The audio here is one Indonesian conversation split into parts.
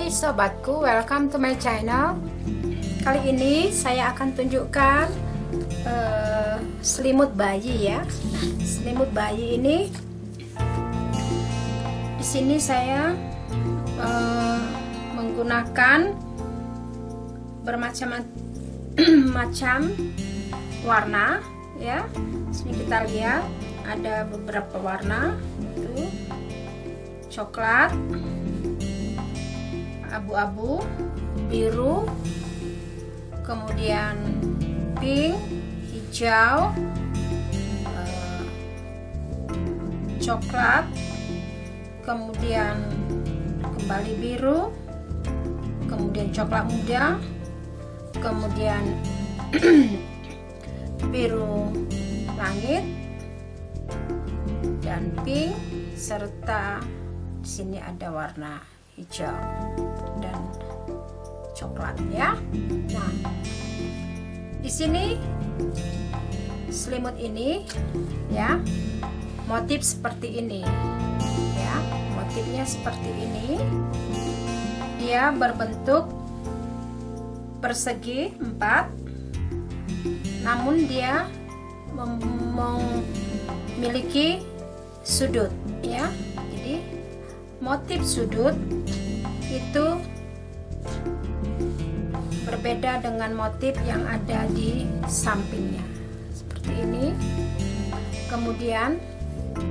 Hai sobatku, welcome to my channel. Kali ini saya akan tunjukkan selimut bayi ya. Selimut bayi ini di sini saya menggunakan bermacam-macam warna ya. Sini kita lihat ada beberapa warna, tuh coklat, abu-abu, biru, kemudian pink, hijau, coklat, kemudian kembali biru, kemudian coklat muda, kemudian biru langit dan pink, serta di sini ada warna hijau dan coklat ya. Nah, di sini selimut ini ya, motif seperti ini ya, motifnya seperti ini. Dia berbentuk persegi 4, namun dia memiliki sudut ya. Jadi motif sudut itu berbeda dengan motif yang ada di sampingnya seperti ini. Kemudian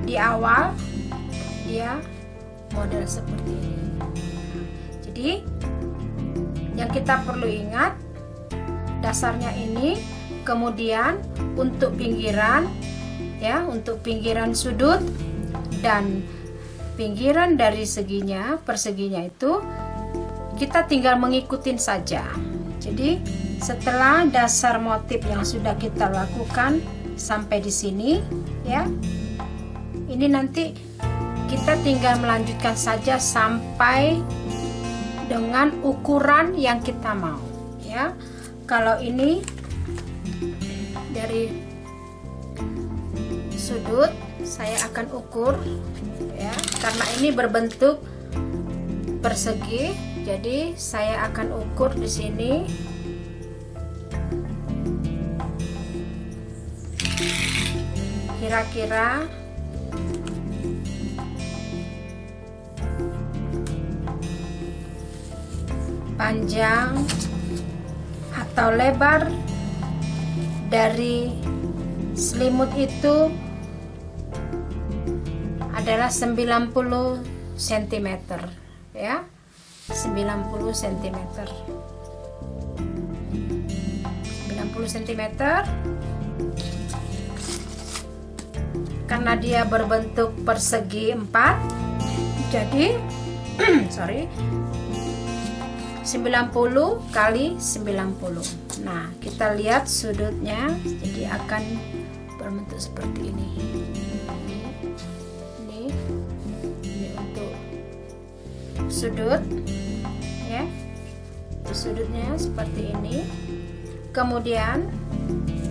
di awal dia model seperti ini. Jadi yang kita perlu ingat, dasarnya ini. Kemudian untuk pinggiran ya, untuk pinggiran sudut dan pinggiran dari perseginya itu kita tinggal mengikutin saja. Jadi setelah dasar motif yang sudah kita lakukan sampai di sini ya, ini nanti kita tinggal melanjutkan saja sampai dengan ukuran yang kita mau ya. Kalau ini dari sudut saya akan ukur ya, karena ini berbentuk persegi, jadi saya akan ukur di sini kira-kira panjang atau lebar dari selimut itu adalah 90 cm ya, 90 cm 90 cm. Karena dia berbentuk persegi 4, jadi 90 kali 90. Nah, kita lihat sudutnya, jadi akan berbentuk seperti ini. Ini untuk sudut ya, sudutnya seperti ini. Kemudian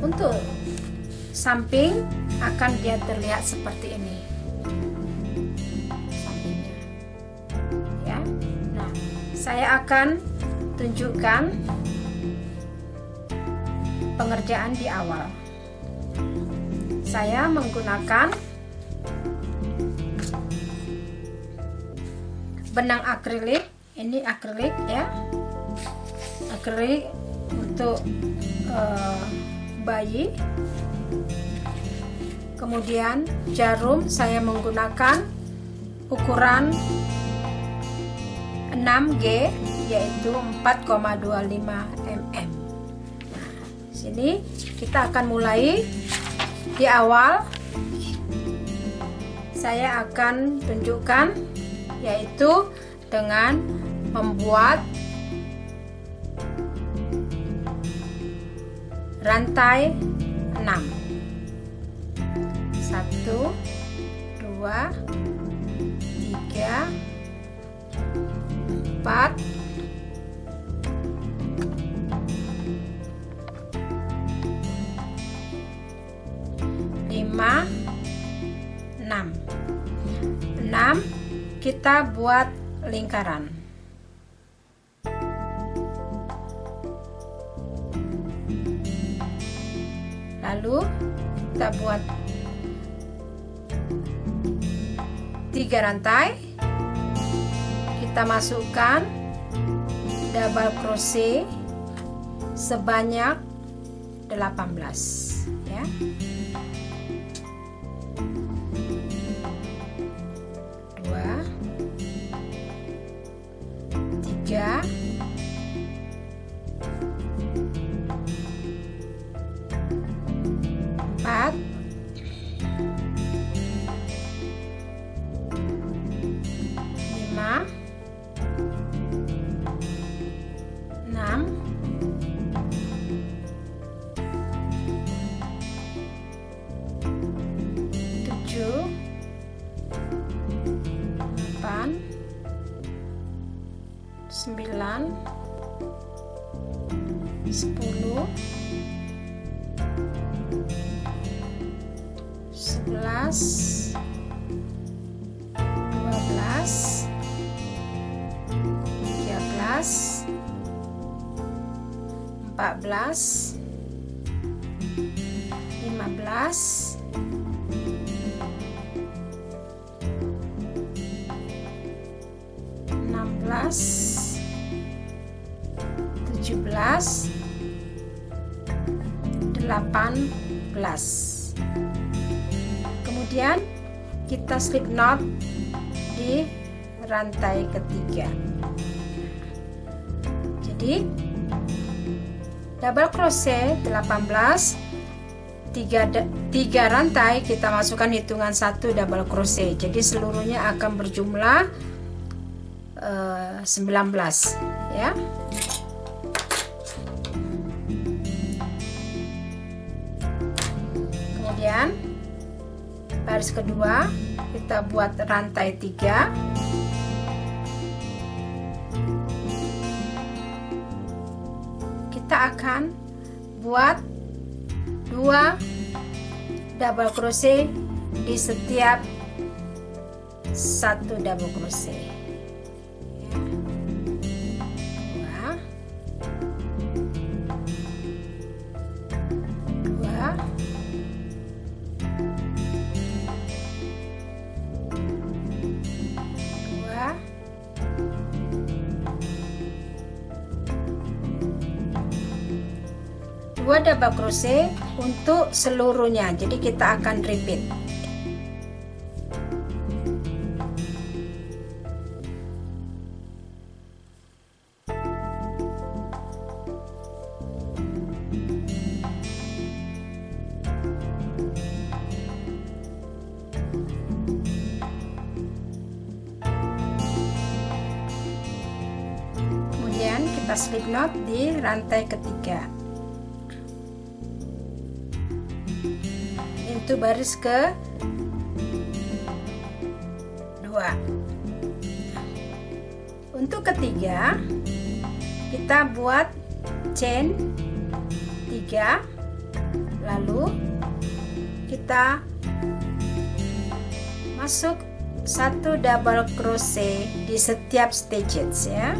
untuk samping akan dia terlihat seperti ini sampingnya ya. Nah, saya akan tunjukkan pengerjaan di awal. Saya menggunakan benang akrilik. Ini akrilik ya, akrilik untuk bayi. Kemudian jarum saya menggunakan ukuran 6G, yaitu 4,25 mm. Nah, sini kita akan mulai. Di awal saya akan tunjukkan, yaitu dengan membuat rantai 6. 1, 2, 3, 4, 5, 6. 6 kita buat lingkaran lalu kita buat 3 rantai, kita masukkan double crochet sebanyak 18 ya. Tiga, 4, 5, 6, 7, 8, 9, 10, 11, 12, 13, 14, 15, 16, 17, 18. Kemudian kita slip knot di rantai ketiga. Jadi double crochet 18, 3 rantai kita masukkan hitungan 1 double crochet. Jadi seluruhnya akan berjumlah 19 ya. Kemudian baris kedua kita buat rantai 3, kita akan buat 2 double crochet di setiap 1 double crochet ya. 2 double crochet untuk seluruhnya, jadi kita akan repeat. Kemudian kita slip knot di rantai ketiga. Itu baris ke 2. Untuk ketiga kita buat chain 3, lalu kita masuk 1 double crochet di setiap stitches ya.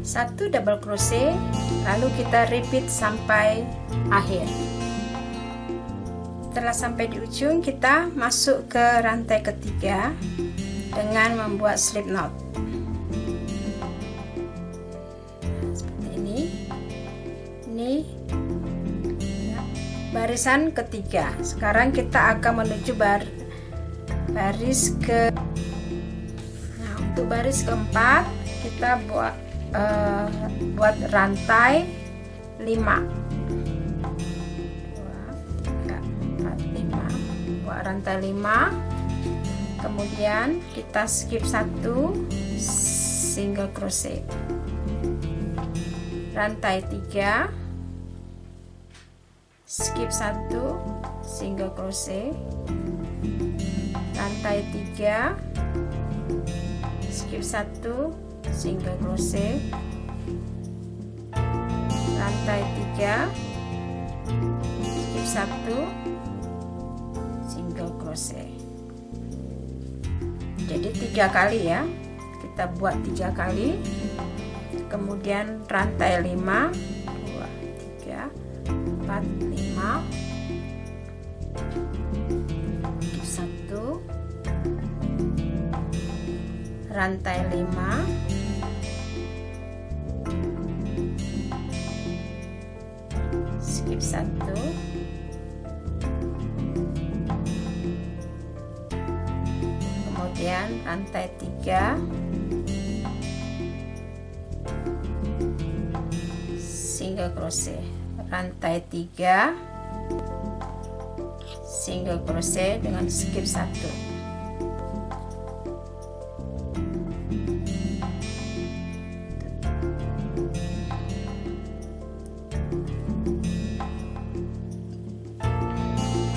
Satu double crochet, lalu kita repeat sampai akhir. Setelah sampai di ujung, kita masuk ke rantai ketiga dengan membuat slip knot seperti ini. Ini barisan ketiga. Sekarang kita akan menuju baris ke. Nah, untuk baris keempat kita buat rantai 5, 2, 3, 4, 5, buat rantai 5, kemudian kita skip 1 single crochet, rantai 3, skip 1 single crochet, rantai 3, skip 1, single crochet, rantai 3, skip 1, single crochet. Jadi 3 kali ya, kita buat 3 kali, kemudian rantai 5, 2, 3, 4, 5, skip 1, rantai 5, skip 1, kemudian rantai 3, single crochet, rantai 3, single crochet dengan skip 1.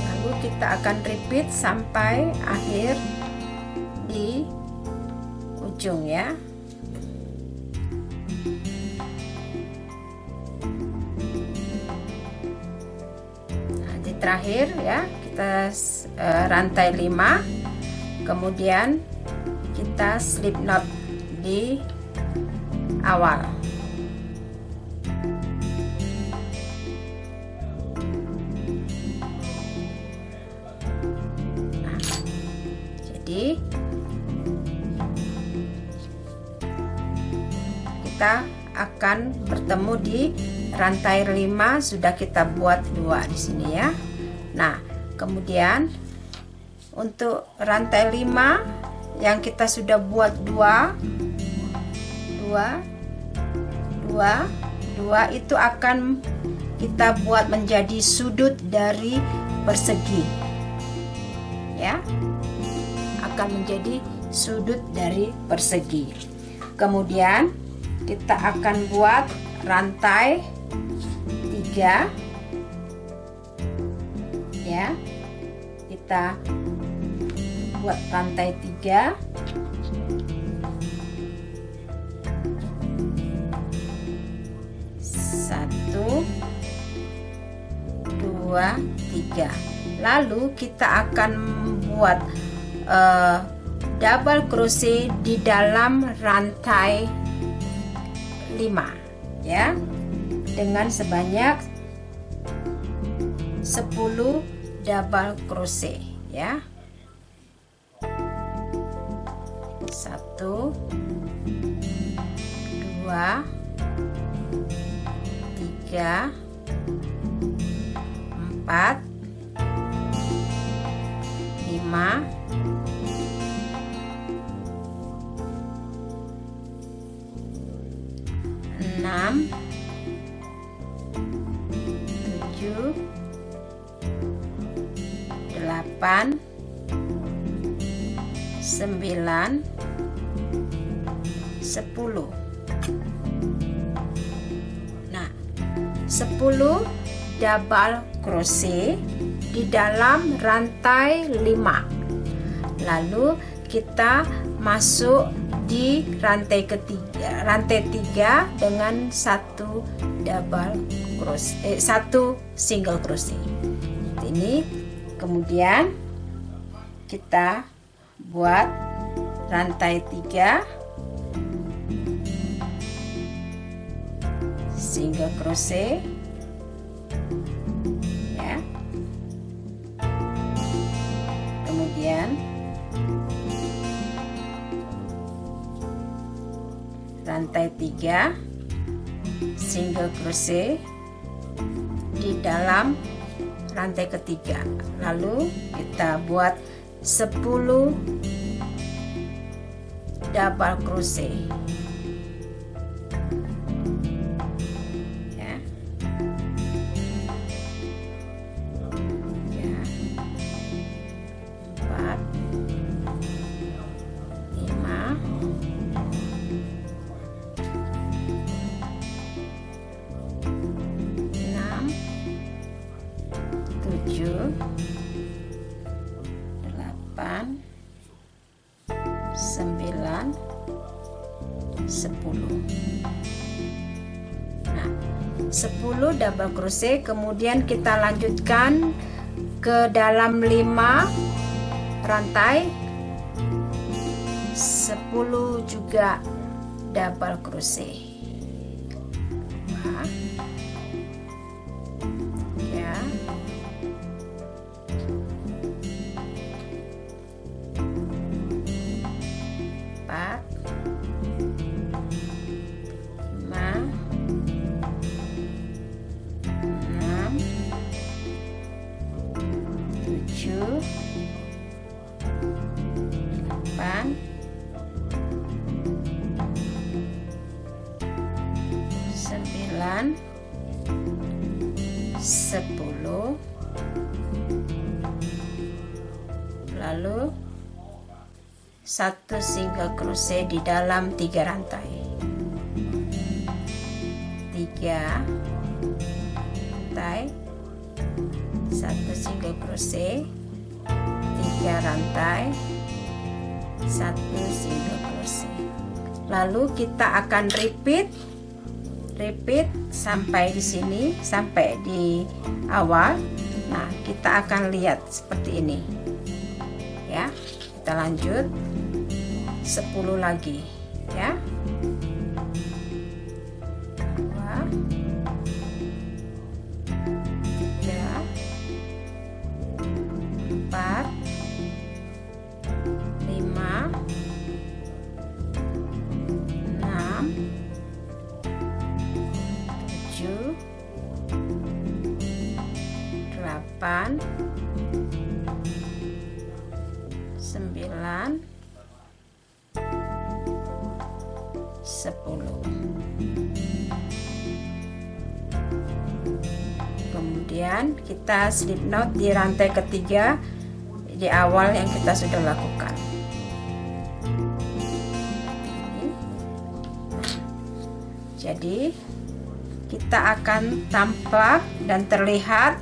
Lalu kita akan repeat sampai akhir di ujung ya. Terakhir ya, kita rantai 5, kemudian kita slip knot di awal. Nah, jadi kita akan bertemu di rantai 5, sudah kita buat 2 di sini ya. Nah, kemudian untuk rantai 5 yang kita sudah buat 2 itu akan kita buat menjadi sudut dari persegi ya, akan menjadi sudut dari persegi. Kemudian kita akan buat rantai 3 ya, kita buat rantai 3, satu, 2, 3. Lalu kita akan buat double crochet di dalam rantai 5 ya, dengan sebanyak 10 double crochet ya. 1, 2, 3, 4, 5, 6, 7, 8, 9, 10. Nah, 10 double crochet di dalam rantai 5. Lalu kita masuk di rantai ketiga, rantai 3 dengan 1 double crochet, 1 single crochet. Ini kemudian kita buat rantai 3, single crochet ya, kemudian rantai 3, single crochet di dalam rantai ketiga. Lalu kita buat 10 double crochet ya. 4, 5, 6, 7, 8, 9, 10. Nah, 10 double crochet, kemudian kita lanjutkan ke dalam 5 rantai, 10 juga double crochet. Nah, ya. Empat, 5, 6, 7, 8, 9, 10. Lalu 1 single crochet di dalam 3 rantai, 3 rantai, 1 single crochet, 3 rantai, 1 single crochet. Lalu kita akan repeat sampai di sini, sampai di awal. Nah, kita akan lihat seperti ini ya. Kita lanjut 10 lagi ya. 2, 3, 4, 5, 6, 7, 8, 9, 10. Kemudian kita slip knot di rantai ketiga di awal yang kita sudah lakukan. Jadi kita akan tampak dan terlihat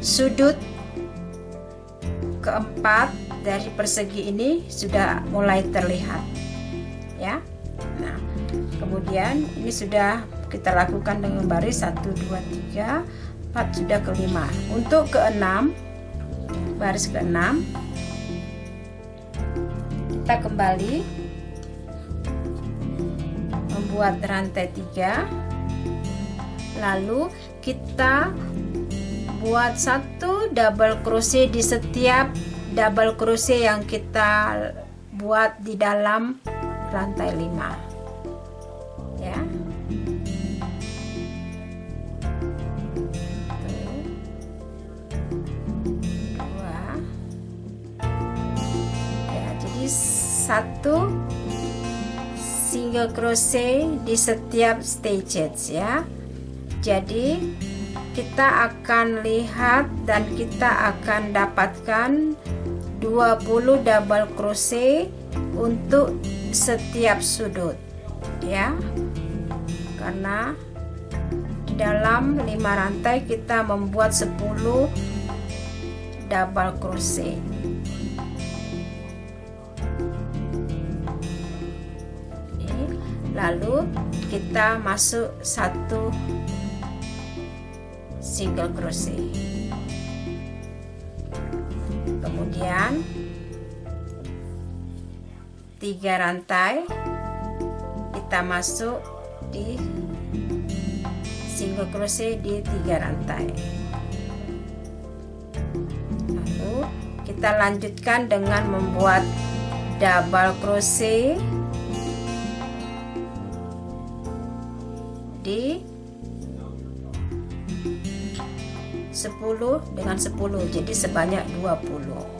sudut keempat dari persegi ini sudah mulai terlihat ya. Nah, kemudian ini sudah kita lakukan dengan baris 1, 2, 3, 4, sudah ke-5. Untuk ke-6, baris ke-6 kita kembali membuat rantai 3, lalu kita buat 1 double crochet di setiap double crochet yang kita buat di dalam rantai 5 ya. Jadi 1 single crochet di setiap stitches ya. Jadi kita akan lihat dan kita akan dapatkan 20 double crochet untuk setiap sudut ya, karena di dalam 5 rantai kita membuat 10 double crochet. Lalu kita masuk 1 single crochet, kemudian 3 rantai kita masuk di single crochet di 3 rantai. Lalu kita lanjutkan dengan membuat double crochet di 10 dengan 10, jadi sebanyak 20.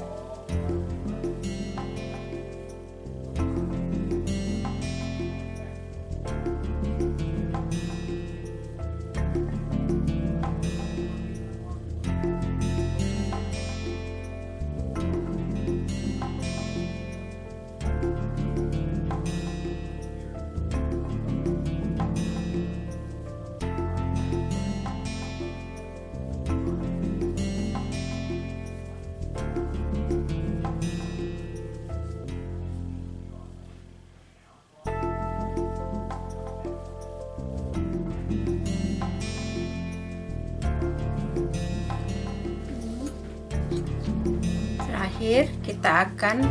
terakhir kita akan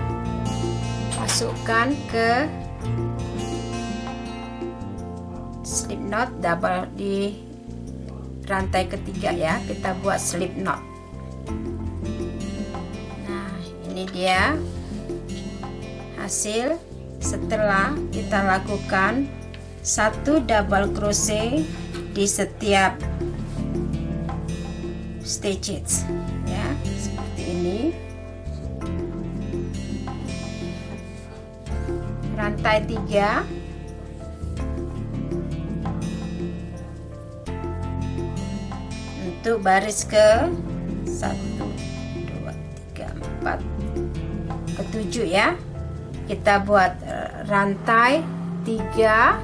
masukkan ke slip knot double di rantai ketiga ya, kita buat slip knot. Nah, ini dia hasil setelah kita lakukan 1 double crochet di setiap stitches ya, seperti ini. Rantai 3, untuk baris ke 1 2 3 4 ke 7 ya, kita buat rantai 3,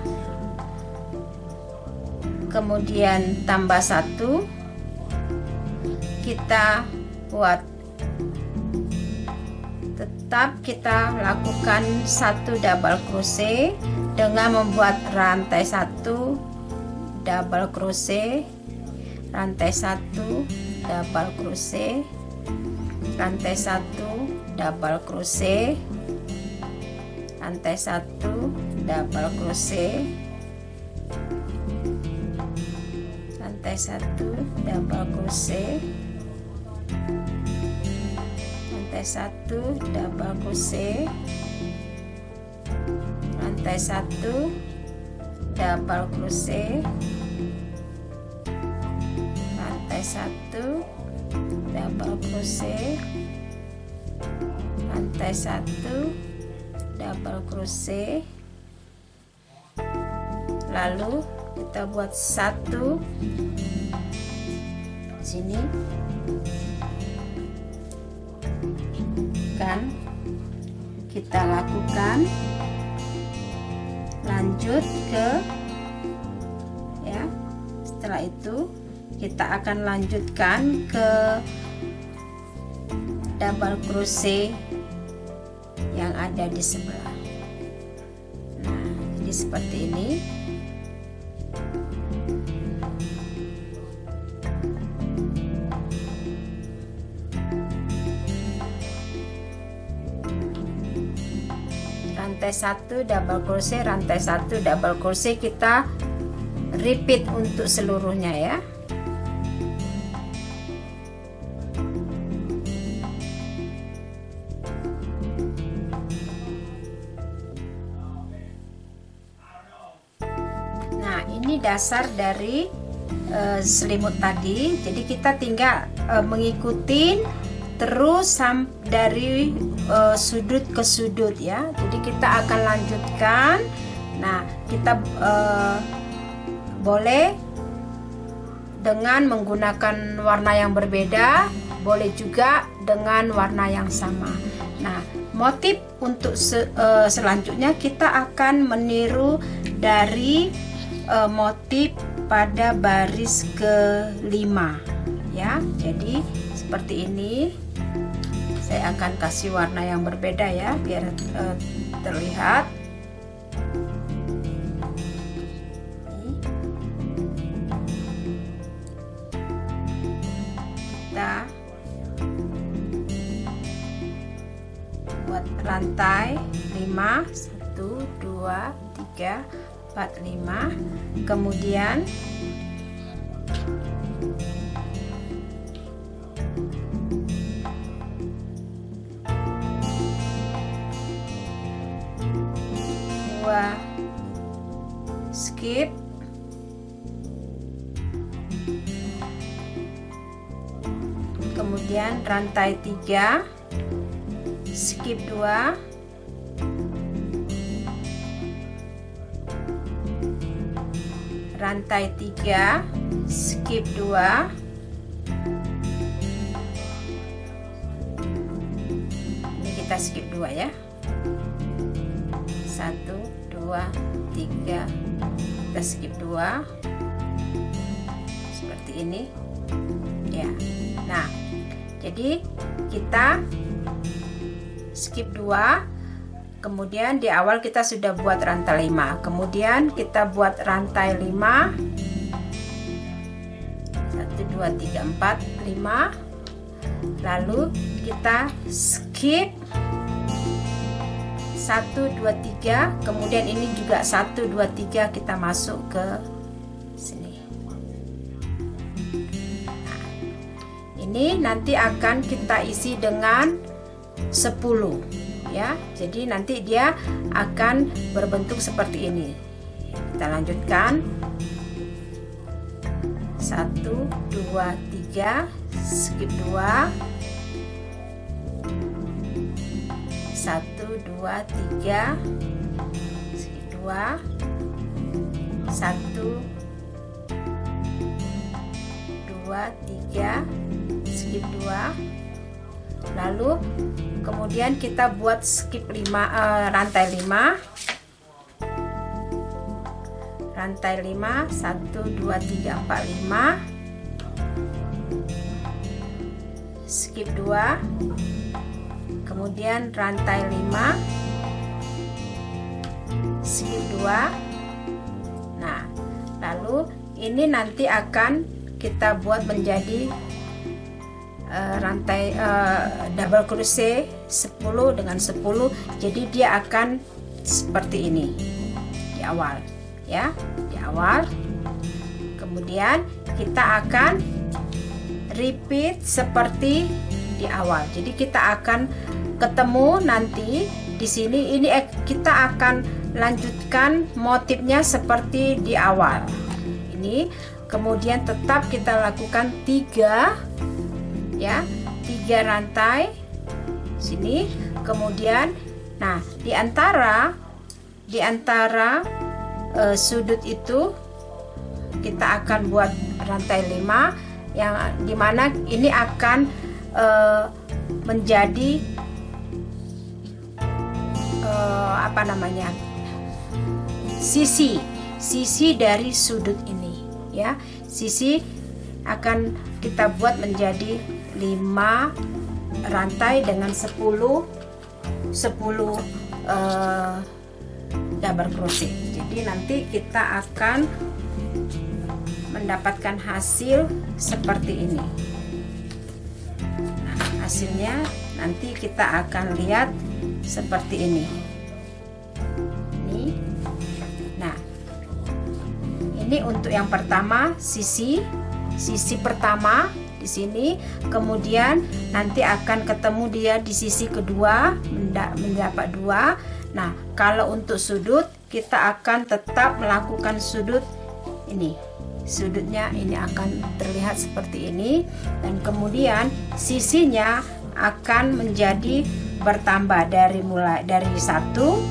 kemudian tambah 1, kita buat, tetap kita lakukan 1 double crochet dengan membuat rantai 1 double crochet, rantai 1 double crochet, rantai 1 double crochet, rantai 1 double crochet, rantai 1 double crochet, rantai 1 double crochet, rantai 1 double crochet, rantai 1 double crochet, rantai 1 double crochet, lalu kita buat 1 sini kan, kita lakukan lanjut ke ya, setelah itu kita akan lanjutkan ke double crochet yang ada di sebelah. Nah, jadi seperti ini. Rantai 1 double crochet, rantai 1 double crochet, kita repeat untuk seluruhnya ya. Nah, ini dasar dari selimut tadi. Jadi kita tinggal mengikuti terus dari sudut ke sudut ya. Jadi kita akan lanjutkan. Nah, kita boleh dengan menggunakan warna yang berbeda, boleh juga dengan warna yang sama. Nah, motif untuk selanjutnya kita akan meniru dari motif pada baris ke-5 ya. Jadi seperti ini. Saya akan kasih warna yang berbeda ya, biar terlihat. Kita buat rantai 5, 1 2 3 4 5, kemudian skip, kemudian rantai 3, skip 2, rantai 3, skip 2, ini kita skip 2 ya, 1 2 3, kita skip 2 seperti ini ya. Nah, jadi kita skip 2, kemudian di awal kita sudah buat rantai 5, kemudian kita buat rantai 5, 1 2 3 4 5, lalu kita skip skip 1 2 3, kemudian ini juga 1 2 3 kita masuk ke sini. Nah, ini nanti akan kita isi dengan 10 ya. Jadi nanti dia akan berbentuk seperti ini. Kita lanjutkan 1 2 3, skip 2, 1 2 3, skip 2, 1 2 3, skip 2. Lalu kemudian kita buat skip 5, rantai 5, rantai 5, 1 2 3 4 5, skip 2, kemudian rantai 5, skip 2. Nah, lalu ini nanti akan kita buat menjadi rantai double crochet 10 dengan 10. Jadi dia akan seperti ini di awal ya, di awal. Kemudian kita akan repeat seperti di awal. Jadi kita akan ketemu nanti di sini. Ini kita akan lanjutkan motifnya seperti di awal. Ini kemudian tetap kita lakukan 3 ya, 3 rantai sini. Kemudian nah di antara sudut itu kita akan buat rantai 5 yang dimana ini akan menjadi apa namanya, sisi dari sudut ini ya. Sisi akan kita buat menjadi 5 rantai dengan 10 double crochet. Jadi nanti kita akan mendapatkan hasil seperti ini. Nah, hasilnya nanti kita akan lihat seperti ini. Nah, ini untuk yang pertama, sisi pertama di sini. Kemudian nanti akan ketemu dia di sisi kedua, mendapat 2. Nah, kalau untuk sudut kita akan tetap melakukan sudut ini. Sudutnya ini akan terlihat seperti ini, dan kemudian sisinya akan menjadi bertambah dari 1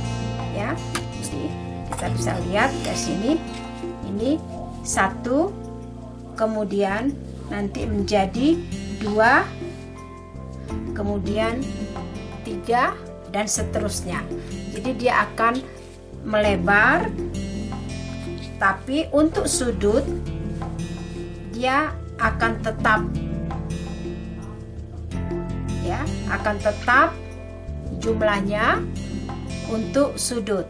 ya. Jadi kita bisa lihat dari sini, ini 1, kemudian nanti menjadi 2, kemudian 3, dan seterusnya. Jadi dia akan melebar, tapi untuk sudut dia akan tetap ya, akan tetap jumlahnya untuk sudut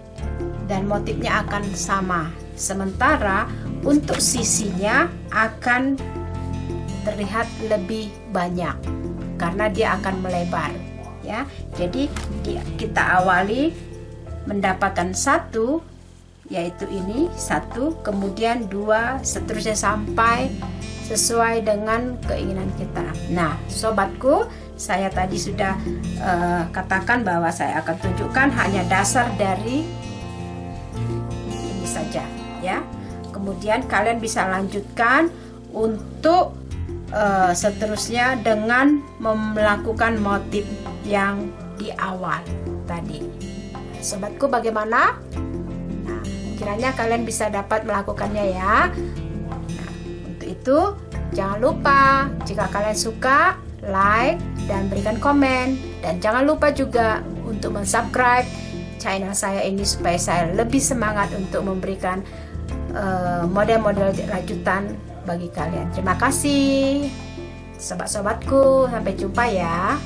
dan motifnya akan sama. Sementara untuk sisinya akan terlihat lebih banyak karena dia akan melebar ya. Jadi kita awali mendapatkan 1, yaitu ini 1, kemudian 2, seterusnya sampai sesuai dengan keinginan kita. Nah, sobatku, saya tadi sudah katakan bahwa saya akan tunjukkan hanya dasar dari ini saja ya. Kemudian kalian bisa lanjutkan untuk seterusnya dengan melakukan motif yang di awal tadi. Sobatku, bagaimana? Nah, kiranya kalian bisa dapat melakukannya ya. Nah, untuk itu jangan lupa jika kalian suka, like dan berikan komen, dan jangan lupa juga untuk mensubscribe channel saya ini supaya saya lebih semangat untuk memberikan model-model lanjutan bagi kalian. Terima kasih sobat-sobatku, sampai jumpa ya.